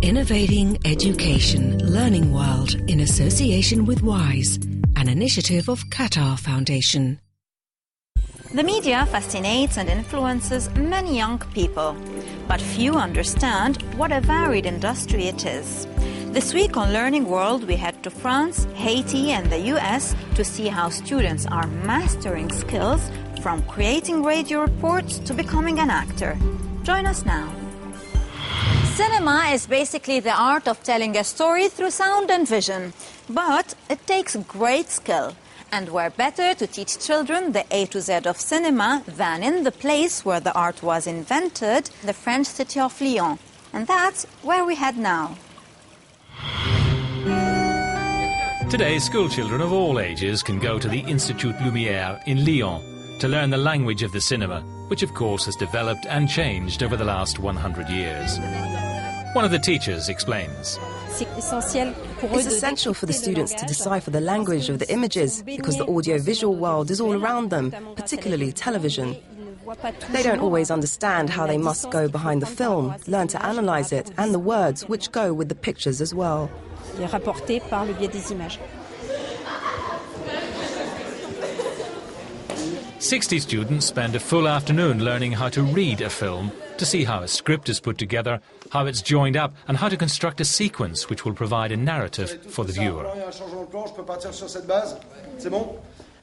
Innovating Education Learning World in association with WISE, an initiative of Qatar Foundation. The media fascinates and influences many young people, but few understand what a varied industry it is. This week on Learning World, we head to France, Haiti and the US to see how students are mastering skills from creating radio reports to becoming an actor. Join us now. Cinema is basically the art of telling a story through sound and vision, but it takes great skill. And where better to teach children the A to Z of cinema than in the place where the art was invented, the French city of Lyon. And that's where we head now. Today, school children of all ages can go to the Institut Lumière in Lyon to learn the language of the cinema, which of course has developed and changed over the last 100 years. One of the teachers explains. It's essential for the students to decipher the language of the images because the audio-visual world is all around them, particularly television. They don't always understand how they must go behind the film, learn to analyze it, and the words which go with the pictures as well. 60 students spend a full afternoon learning how to read a film, to see how a script is put together, how it's joined up, and how to construct a sequence which will provide a narrative for the viewer.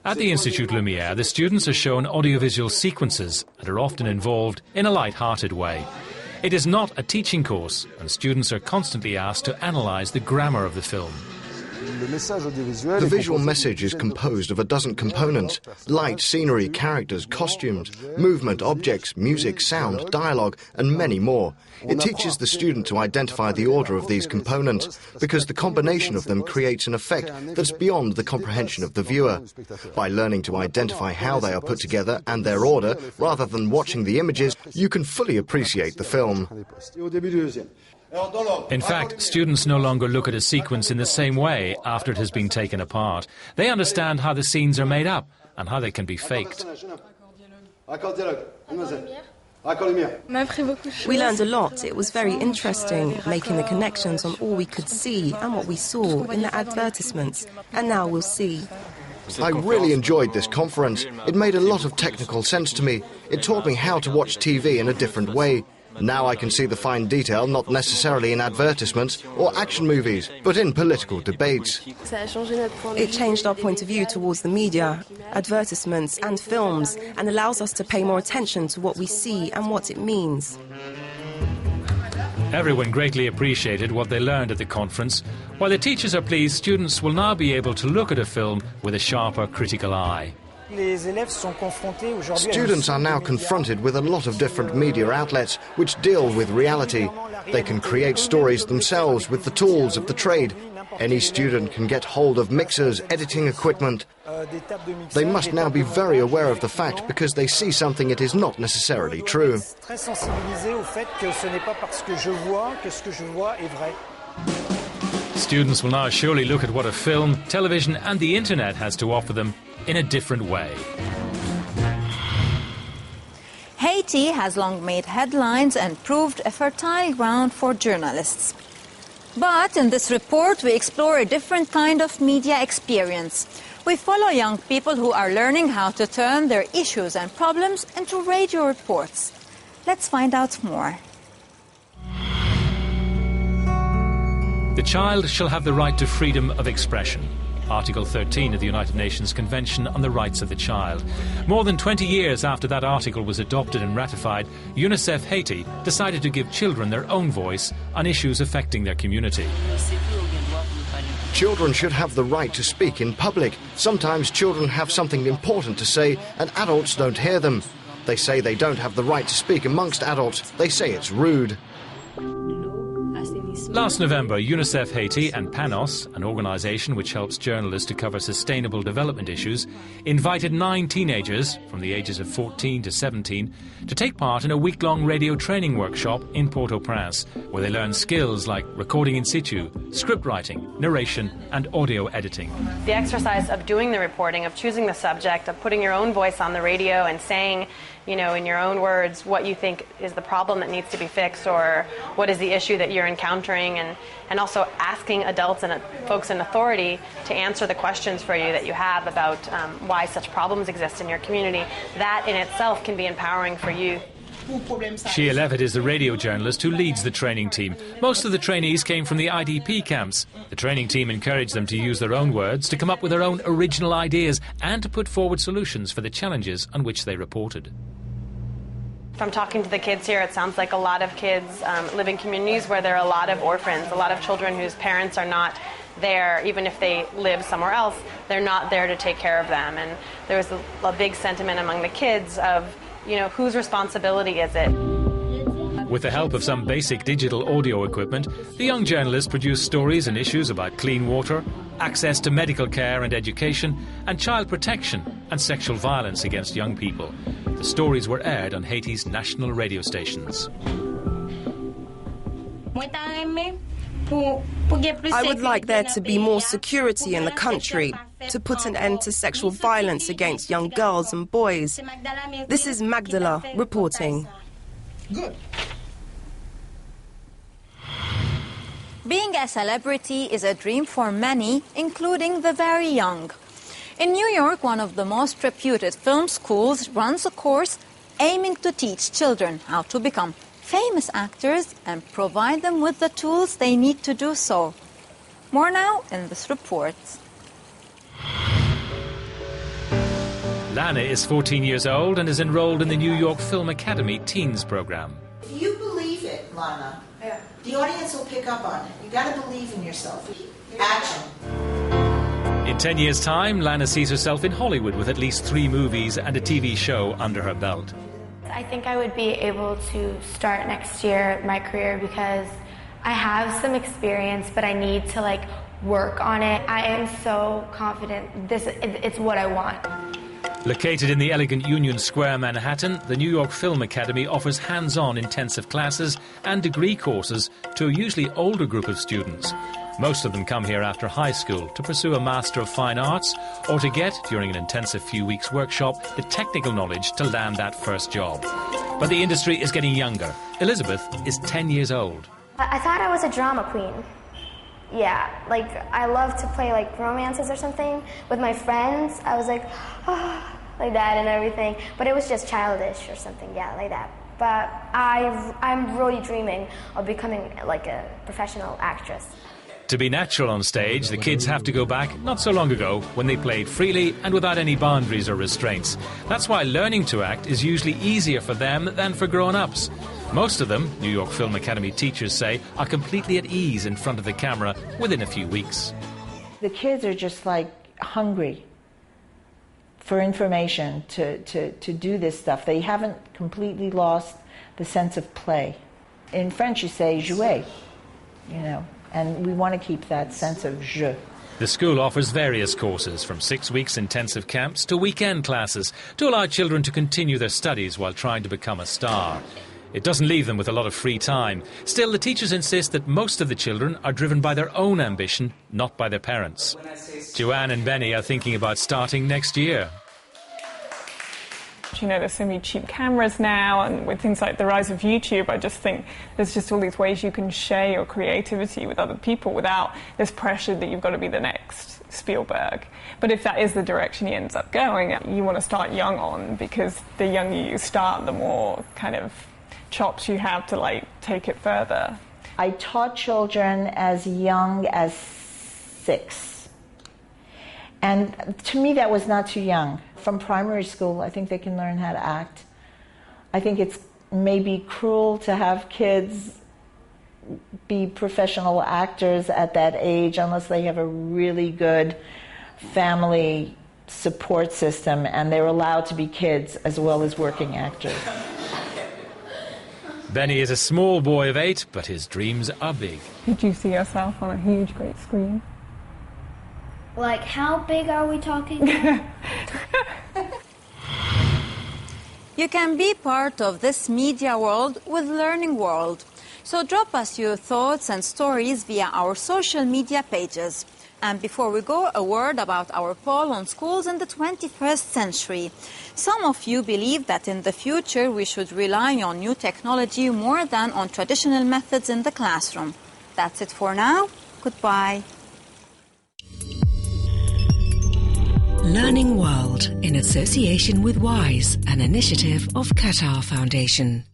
At the Institut Lumière, the students are shown audiovisual sequences and are often involved in a light-hearted way. It is not a teaching course, and students are constantly asked to analyse the grammar of the film. The visual message is composed of a dozen components: light, scenery, characters, costumes, movement, objects, music, sound, dialogue, and many more. It teaches the student to identify the order of these components, because the combination of them creates an effect that's beyond the comprehension of the viewer. By learning to identify how they are put together and their order, rather than watching the images, you can fully appreciate the film. In fact, students no longer look at a sequence in the same way after it has been taken apart. They understand how the scenes are made up and how they can be faked. We learned a lot. It was very interesting, making the connections on all we could see and what we saw in the advertisements. And now we'll see. I really enjoyed this conference. It made a lot of technical sense to me. It taught me how to watch TV in a different way. Now I can see the fine detail, not necessarily in advertisements or action movies, but in political debates. It changed our point of view towards the media, advertisements and films, and allows us to pay more attention to what we see and what it means. Everyone greatly appreciated what they learned at the conference. While the teachers are pleased, students will now be able to look at a film with a sharper critical eye. Students are now confronted with a lot of different media outlets which deal with reality. They can create stories themselves with the tools of the trade. Any student can get hold of mixers, editing equipment. They must now be very aware of the fact because they see something it is not necessarily true. Students will now surely look at what a film, television and the internet has to offer them in a different way. Haiti has long made headlines and proved a fertile ground for journalists. But in this report, we explore a different kind of media experience. We follow young people who are learning how to turn their issues and problems into radio reports. Let's find out more. The child shall have the right to freedom of expression. Article 13 of the United Nations Convention on the Rights of the Child. More than 20 years after that article was adopted and ratified, UNICEF Haiti decided to give children their own voice on issues affecting their community. Children should have the right to speak in public. Sometimes children have something important to say and adults don't hear them. They say they don't have the right to speak amongst adults. They say it's rude. Last November, UNICEF Haiti and PANOS, an organisation which helps journalists to cover sustainable development issues, invited 9 teenagers from the ages of 14 to 17 to take part in a week-long radio training workshop in Port-au-Prince, where they learn skills like recording in situ, script writing, narration and audio editing. The exercise of doing the reporting, of choosing the subject, of putting your own voice on the radio and saying you know, in your own words, what you think is the problem that needs to be fixed, or what is the issue that you're encountering, and also asking adults and folks in authority to answer the questions for you that you have about why such problems exist in your community. That in itself can be empowering for you. Shia Levitt is the radio journalist who leads the training team. Most of the trainees came from the IDP camps. The training team encouraged them to use their own words, to come up with their own original ideas, and to put forward solutions for the challenges on which they reported. From talking to the kids here, it sounds like a lot of kids live in communities where there are a lot of orphans, a lot of children whose parents are not there. Even if they live somewhere else, they're not there to take care of them. And there was a big sentiment among the kids of, you know, whose responsibility is it? With the help of some basic digital audio equipment, the young journalists produced stories and issues about clean water, access to medical care and education, and child protection and sexual violence against young people. The stories were aired on Haiti's national radio stations. I would like there to be more security in the country, to put an end to sexual violence against young girls and boys. This is Magdala reporting. Good. Being a celebrity is a dream for many, including the very young. In New York, one of the most reputed film schools runs a course aiming to teach children how to become famous actors and provide them with the tools they need to do so. More now in this report. Lana is 14 years old and is enrolled in the New York Film Academy Teens program. If you believe it, Lana, the audience will pick up on it. You got to believe in yourself. Action. In 10 years' time, Lana sees herself in Hollywood with at least 3 movies and a TV show under her belt. I think I would be able to start next year my career because I have some experience, but I need to work on it. I am so confident it's what I want. Located in the elegant Union Square, Manhattan, the New York Film Academy offers hands-on intensive classes and degree courses to a usually older group of students. Most of them come here after high school to pursue a Master of Fine Arts or to get, during an intensive few weeks workshop, the technical knowledge to land that first job. But the industry is getting younger. Elizabeth is 10 years old. I thought I was a drama queen. Yeah, I love to play romances or something with my friends. I was like that and everything, but it was just childish or something, yeah, like that. But I'm really dreaming of becoming a professional actress. To be natural on stage, the kids have to go back not so long ago when they played freely and without any boundaries or restraints. That's why learning to act is usually easier for them than for grown-ups. Most of them, New York Film Academy teachers say, are completely at ease in front of the camera within a few weeks. The kids are just hungry for information to do this stuff. They haven't completely lost the sense of play. In French you say jouer, and we want to keep that sense of jeu. The school offers various courses, from 6 weeks intensive camps to weekend classes, to allow children to continue their studies while trying to become a star. It doesn't leave them with a lot of free time. Still, the teachers insist that most of the children are driven by their own ambition, not by their parents. Joanne and Benny are thinking about starting next year. There's so many cheap cameras now, and with things like the rise of YouTube, I just think there's just all these ways you can share your creativity with other people without this pressure that you've got to be the next Spielberg. But if that is the direction he ends up going, you want to start young on, because the younger you start, the more kind of chops you have to take it further. I taught children as young as 6. And to me that was not too young. From primary school, I think they can learn how to act. I think it's maybe cruel to have kids be professional actors at that age unless they have a really good family support system and they're allowed to be kids as well as working actors. Benny is a small boy of 8, but his dreams are big. Did you see yourself on a huge, great screen? How big are we talking? You can be part of this media world with Learning World. So drop us your thoughts and stories via our social media pages. And before we go, a word about our poll on schools in the 21st century. Some of you believe that in the future we should rely on new technology more than on traditional methods in the classroom. That's it for now. Goodbye. Learning World in association with WISE, an initiative of Qatar Foundation.